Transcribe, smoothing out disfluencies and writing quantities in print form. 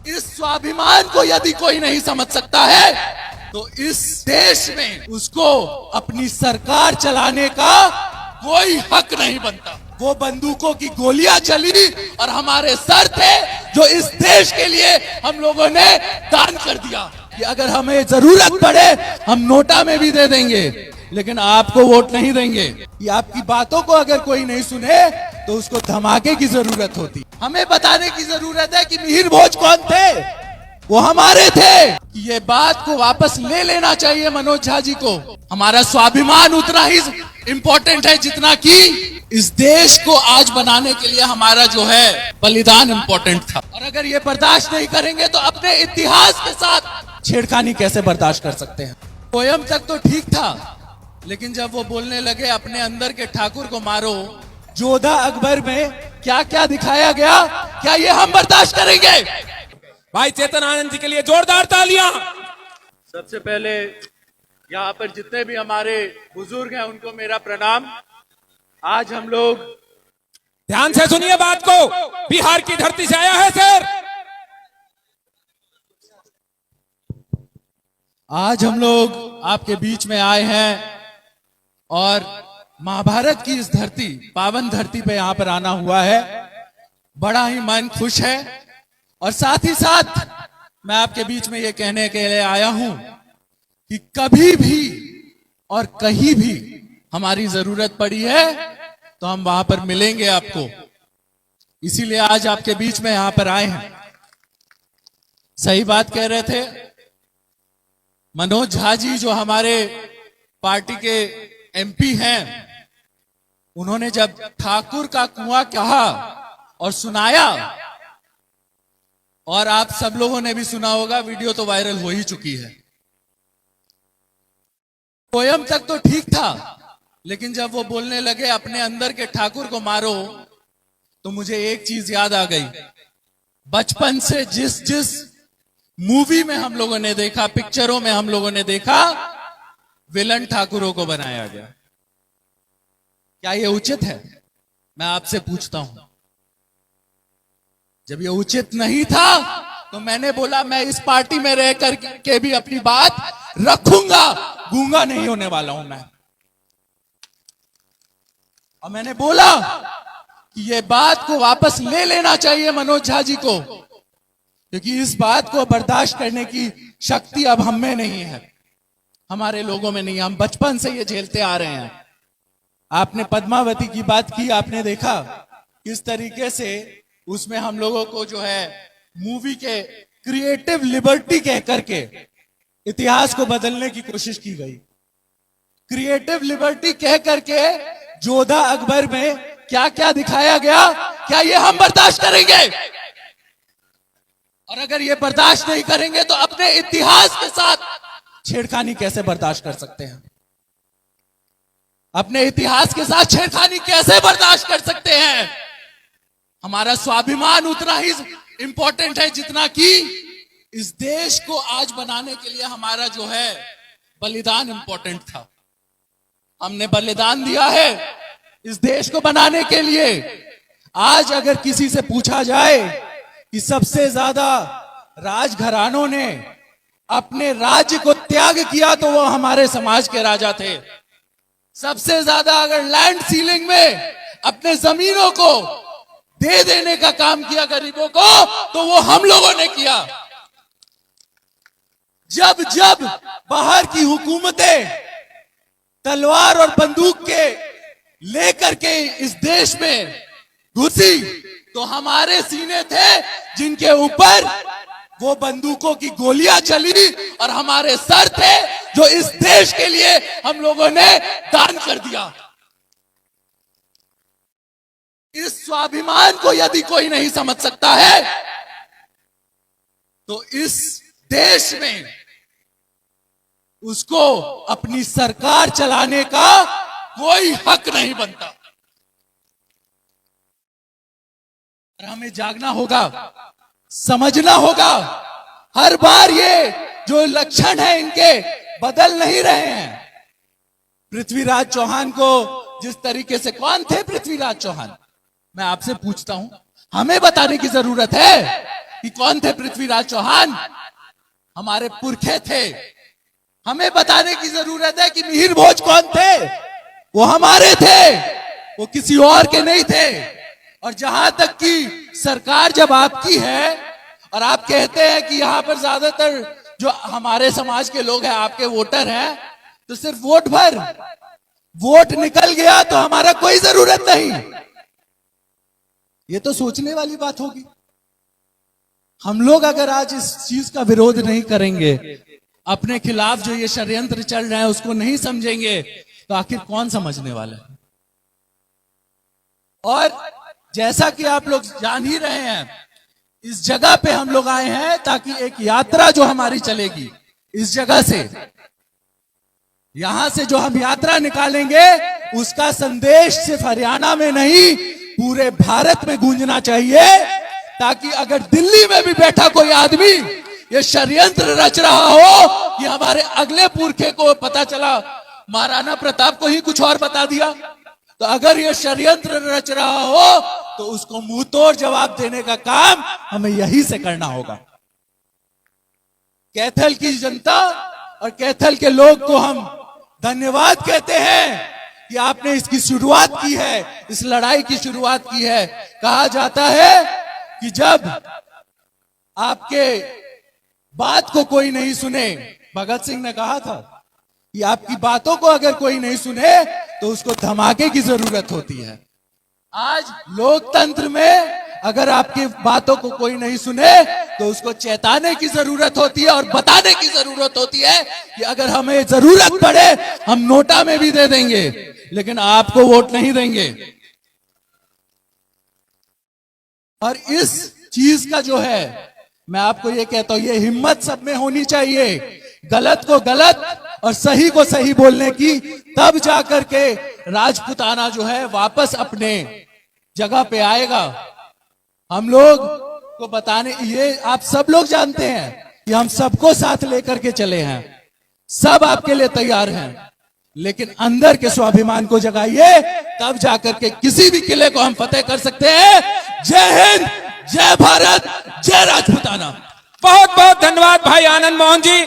इस स्वाभिमान को यदि कोई नहीं समझ सकता है तो इस देश में उसको अपनी सरकार चलाने का कोई हक नहीं बनता। वो बंदूकों की गोलियां चली और हमारे सर थे जो इस देश के लिए हम लोगों ने दान कर दिया कि अगर हमें जरूरत पड़े हम नोटा में भी दे देंगे, लेकिन आपको वोट नहीं देंगे। ये आपकी बातों को अगर कोई नहीं सुने तो उसको धमाके की जरूरत होती। हमें बताने की जरूरत है कि मिहिर भोज कौन थे, वो हमारे थे। ये बात को वापस ले लेना चाहिए मनोज झा जी को। हमारा स्वाभिमान उतना ही इंपॉर्टेंट है जितना कि इस देश को आज बनाने के लिए हमारा जो है बलिदान इंपॉर्टेंट था। और अगर ये बर्दाश्त नहीं करेंगे तो अपने इतिहास के साथ छेड़खानी कैसे बर्दाश्त कर सकते हैं। पोयम तक तो ठीक था, लेकिन जब वो बोलने लगे अपने अंदर के ठाकुर को मारो, जोधा अकबर में क्या क्या दिखाया गया, क्या ये हम बर्दाश्त करेंगे? भाई चेतन आनंद जी के लिए जोरदार तालियां। सबसे पहले यहाँ पर जितने भी हमारे बुजुर्ग हैं उनको मेरा प्रणाम। आज हम लोग ध्यान से सुनिए बात को, बिहार की धरती से आया है सर। आज हम लोग आपके बीच में आए हैं और महाभारत की इस धरती, पावन धरती पे यहाँ पर आना हुआ है। बड़ा ही मन खुश है और साथ ही साथ मैं आपके बीच में ये कहने के लिए आया हूं कि कभी भी और कहीं भी हमारी जरूरत पड़ी है तो हम वहां पर मिलेंगे आपको। इसीलिए आज आपके बीच में यहां पर आए हैं। सही बात कह रहे थे मनोज झा जी, जो हमारे पार्टी के एमपी हैं, उन्होंने जब ठाकुर का कुआं कहा और सुनाया, और आप सब लोगों ने भी सुना होगा, वीडियो तो वायरल हो ही चुकी है। पोयम तक तो ठीक था, लेकिन जब वो बोलने लगे अपने अंदर के ठाकुर को मारो, तो मुझे एक चीज याद आ गई। बचपन से जिस जिस मूवी में हम लोगों ने देखा, पिक्चरों में हम लोगों ने देखा, विलन ठाकुरों को बनाया गया। क्या ये उचित है? मैं आपसे पूछता हूं। जब ये उचित नहीं था तो मैंने बोला मैं इस पार्टी में रह करके भी अपनी बात रखूंगा, गूंगा नहीं होने वाला हूं मैं। और मैंने बोला कि ये बात को वापस ले लेना चाहिए मनोज झा जी को, क्योंकि इस बात को बर्दाश्त करने की शक्ति अब हम में नहीं है, हमारे लोगों में नहीं है। हम बचपन से ये झेलते आ रहे हैं। आपने पद्मावती की बात की, आपने देखा किस तरीके से उसमें हम लोगों को जो है मूवी के क्रिएटिव लिबर्टी कह करके इतिहास को बदलने की कोशिश की गई। क्रिएटिव लिबर्टी कह करके जोधा अकबर में क्या क्या दिखाया गया, क्या ये हम बर्दाश्त करेंगे? और अगर ये बर्दाश्त नहीं करेंगे तो अपने इतिहास के साथ छेड़खानी कैसे बर्दाश्त कर सकते हैं? अपने इतिहास के साथ छेड़खानी कैसे बर्दाश्त कर सकते हैं? हमारा स्वाभिमान उतना ही इंपॉर्टेंट है जितना कि इस देश को आज बनाने के लिए हमारा जो है बलिदान इंपॉर्टेंट था। हमने बलिदान दिया है इस देश को बनाने के लिए। आज अगर किसी से पूछा जाए कि सबसे ज्यादा राजघरानों ने अपने राज्य को त्याग किया तो वो हमारे समाज के राजा थे। सबसे ज्यादा अगर लैंड सीलिंग में अपने जमीनों को दे देने का काम किया गरीबों को तो वो हम लोगों ने किया। जब जब बाहर की हुकूमतें तलवार और बंदूक के लेकर के इस देश में घुसी तो हमारे सीने थे जिनके ऊपर वो बंदूकों की गोलियां चली और हमारे सर थे जो इस देश के लिए हम लोगों ने दान कर दिया। इस स्वाभिमान को यदि कोई नहीं समझ सकता है तो इस देश में उसको अपनी सरकार चलाने का कोई हक नहीं बनता। हमें जागना होगा, समझना होगा। हर बार ये जो लक्षण है इनके बदल नहीं रहे हैं। पृथ्वीराज चौहान को जिस तरीके से, कौन थे पृथ्वीराज चौहान? मैं आपसे पूछता हूं, हमें बताने की जरूरत है कि कौन थे पृथ्वीराज चौहान? हमारे पुरखे थे। हमें बताने की जरूरत है कि मिहिर भोज कौन थे? वो हमारे थे, वो किसी और के नहीं थे। और जहां तक कि सरकार जब आपकी है और आप कहते हैं कि यहां पर ज्यादातर जो हमारे समाज के लोग हैं आपके वोटर हैं, तो सिर्फ वोट भर, वोट निकल गया तो हमारा कोई जरूरत नहीं। ये तो सोचने वाली बात होगी। हम लोग अगर आज इस चीज का विरोध नहीं करेंगे, अपने खिलाफ जो ये षड्यंत्र चल रहा है उसको नहीं समझेंगे, तो आखिर कौन समझने वाला है? और जैसा कि आप लोग जान ही रहे हैं, इस जगह पे हम लोग आए हैं ताकि एक यात्रा जो हमारी चलेगी इस जगह से, यहां से जो हम यात्रा निकालेंगे उसका संदेश सिर्फ हरियाणा में नहीं पूरे भारत में गूंजना चाहिए, ताकि अगर दिल्ली में भी बैठा कोई आदमी ये षड्यंत्र रच रहा हो कि हमारे अगले पुरखे को पता चला महाराणा प्रताप को ही कुछ और बता दिया, तो अगर ये षड्यंत्र रच रहा हो तो उसको मुंह तोड़ जवाब देने का काम हमें यही से करना होगा। कैथल की जनता और कैथल के लोग को हम धन्यवाद कहते हैं कि आपने इसकी शुरुआत की है, इस लड़ाई की शुरुआत की है। कहा जाता है कि जब आपके बात को कोई नहीं सुने, भगत सिंह ने कहा था कि आपकी बातों को अगर कोई नहीं सुने तो उसको धमाके की जरूरत होती है। आज लोकतंत्र में अगर आपकी बातों को कोई नहीं सुने तो उसको चेताने की जरूरत होती है और बताने की जरूरत होती है कि अगर हमें जरूरत पड़े हम नोटा में भी दे देंगे, लेकिन आपको वोट नहीं देंगे। और इस चीज का जो है, मैं आपको ये कहता हूं, ये हिम्मत सब में होनी चाहिए, गलत को गलत और सही को सही बोलने की, तब जाकर के राजपूताना जो है वापस अपने जगह पे आएगा। हम लोग को बताने, ये आप सब लोग जानते हैं कि हम सबको साथ लेकर के चले हैं, सब आपके लिए तैयार हैं, लेकिन अंदर के स्वाभिमान को जगाइए, तब जाकर के किसी भी किले को हम फतेह कर सकते हैं। जय हिंद, जय भारत, जय राजपूताना। बहुत बहुत धन्यवाद भाई आनंद मोहन जी।